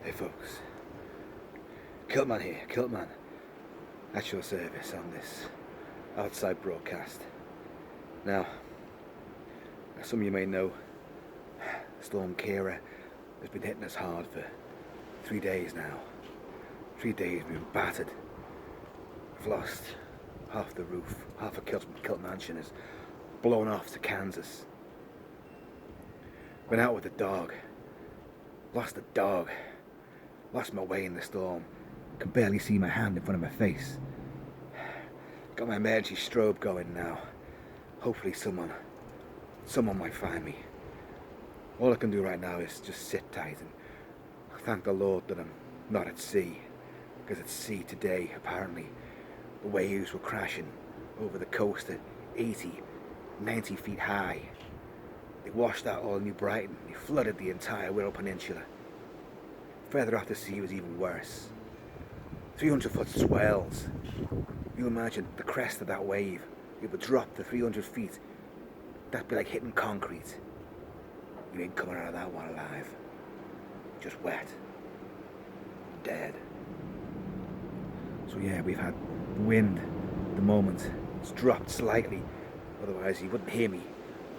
Hey folks, Kilt-Man here, Kilt-Man, at your service on this outside broadcast. Now, as some of you may know, Storm Kira has been hitting us hard for 3 days now. 3 days we've been battered. We've lost half the roof, half of Kilt Mansion is blown off to Kansas. Went out with the dog, lost the dog. Lost my way in the storm. Can barely see my hand in front of my face. Got my emergency strobe going now. Hopefully someone might find me. All I can do right now is just sit tight and thank the Lord that I'm not at sea. Because at sea today, apparently, the waves were crashing over the coast at 80, 90 feet high. They washed out all New Brighton. They flooded the entire Wirral Peninsula. Further off the sea was even worse. 300-foot swells. You imagine the crest of that wave. It would drop to 300 feet. That'd be like hitting concrete. You ain't coming out of that one alive. Just wet. Dead. So yeah, we've had wind at the moment. It's dropped slightly. Otherwise you wouldn't hear me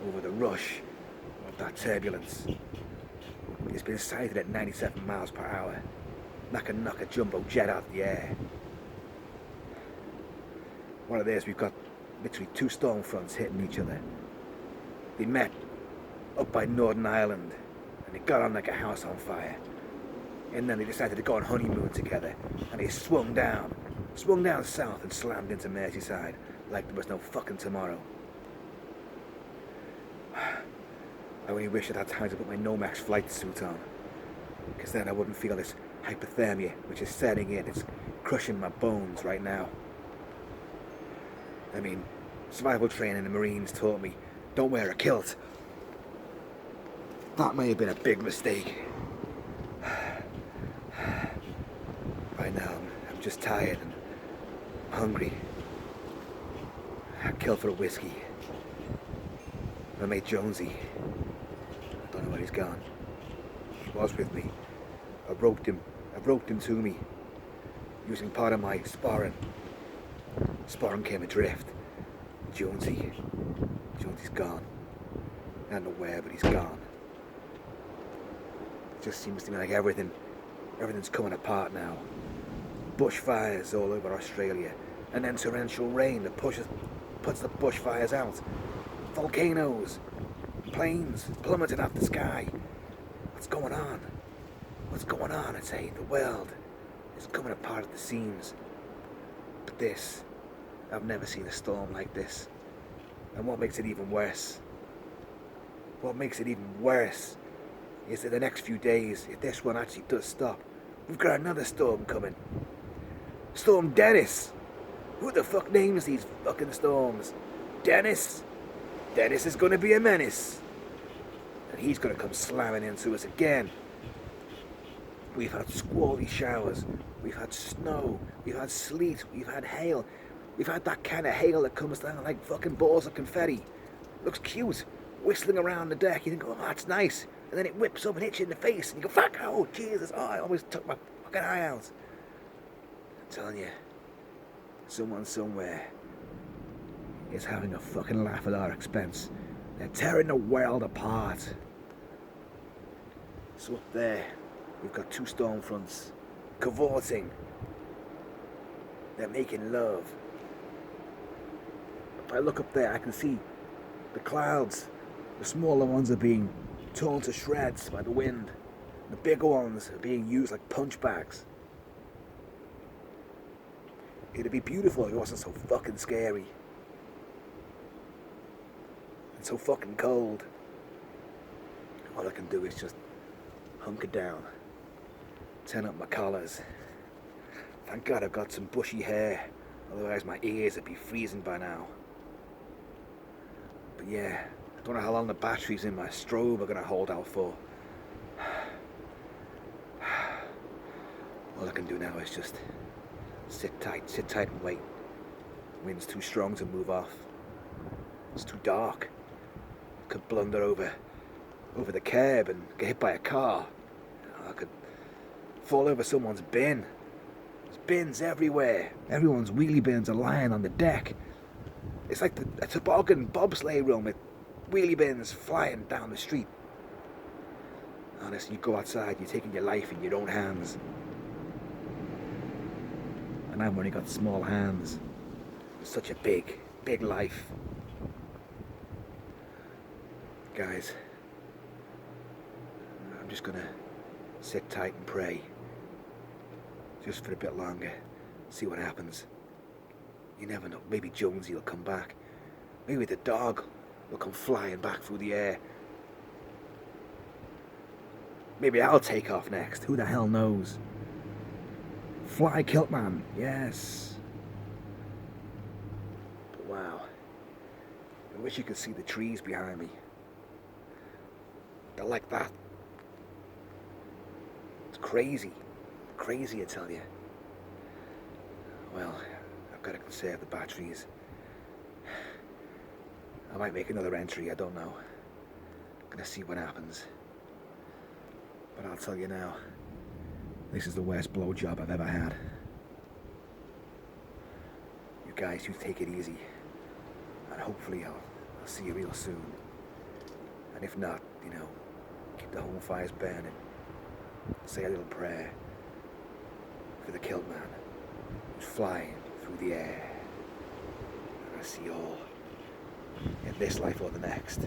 over the rush of that turbulence. It's been sighted at 97 miles per hour. That can knock a jumbo jet out of the air. One of theirs, we've got literally two storm fronts hitting each other. They met up by Northern Ireland and they got on like a house on fire. And then they decided to go on honeymoon together and they swung down south and slammed into Merseyside like there was no fucking tomorrow. I only wish I'd had time to put my Nomex flight suit on, because then I wouldn't feel this hypothermia which is setting in. It's crushing my bones right now. I mean, survival training in the Marines taught me, don't wear a kilt. That may have been a big mistake. Right now, I'm just tired and hungry. I killed for a whiskey. My mate Jonesy, I don't know where he's gone. He was with me. I roped him to me using part of my sparring. Sparring came adrift. Jonesy's gone. I don't know where, but he's gone. It just seems to me like everything's coming apart now. Bushfires all over Australia, and then torrential rain that puts the bushfires out. Volcanoes, planes plummeting off the sky. What's going on? What's going on? I'd say the world is coming apart at the seams. But this, I've never seen a storm like this. And what makes it even worse? What makes it even worse is that the next few days, if this one actually does stop, we've got another storm coming. Storm Dennis. Who the fuck names these fucking storms? Dennis? Dennis is going to be a menace. And he's going to come slamming into us again. We've had squally showers. We've had snow. We've had sleet. We've had hail. We've had that kind of hail that comes down like fucking balls of confetti. Looks cute. Whistling around the deck. You think, oh, that's nice. And then it whips up and hits you in the face. And you go, fuck, oh, Jesus. Oh, I almost took my fucking eye out. I'm telling you. Someone somewhere is having a fucking laugh at our expense. They're tearing the world apart. So up there, we've got two storm fronts cavorting. They're making love. If I look up there, I can see the clouds. The smaller ones are being torn to shreds by the wind. The bigger ones are being used like punch bags. It'd be beautiful if it wasn't so fucking scary. And so fucking cold. All I can do is just hunker down. Turn up my collars. Thank God I've got some bushy hair. Otherwise my ears would be freezing by now. But yeah, I don't know how long the batteries in my strobe are going to hold out for. All I can do now is just sit tight and wait. Wind's too strong to move off. It's too dark. Could blunder over the curb and get hit by a car. I could fall over someone's bin. There's bins everywhere. Everyone's wheelie bins are lying on the deck. It's like a toboggan bobsleigh run with wheelie bins flying down the street. Honestly, you go outside, you're taking your life in your own hands. And I've only got small hands. It's such a big, big life. Guys, I'm just gonna sit tight and pray. Just for a bit longer. See what happens. You never know. Maybe Jonesy will come back. Maybe the dog will come flying back through the air. Maybe I'll take off next. Who the hell knows? Fly Kilt-Man. Yes. But wow. I wish you could see the trees behind me. They're like that. It's crazy. Crazy, I tell you. Well, I've got to conserve the batteries. I might make another entry, I don't know. I'm gonna see what happens. But I'll tell you now, this is the worst blowjob I've ever had. You guys, you take it easy. And hopefully I'll see you real soon. And if not, you know, keep the home fires burning. Say a little prayer for the Kilt-Man who's flying through the air. And I see you all in this life or the next.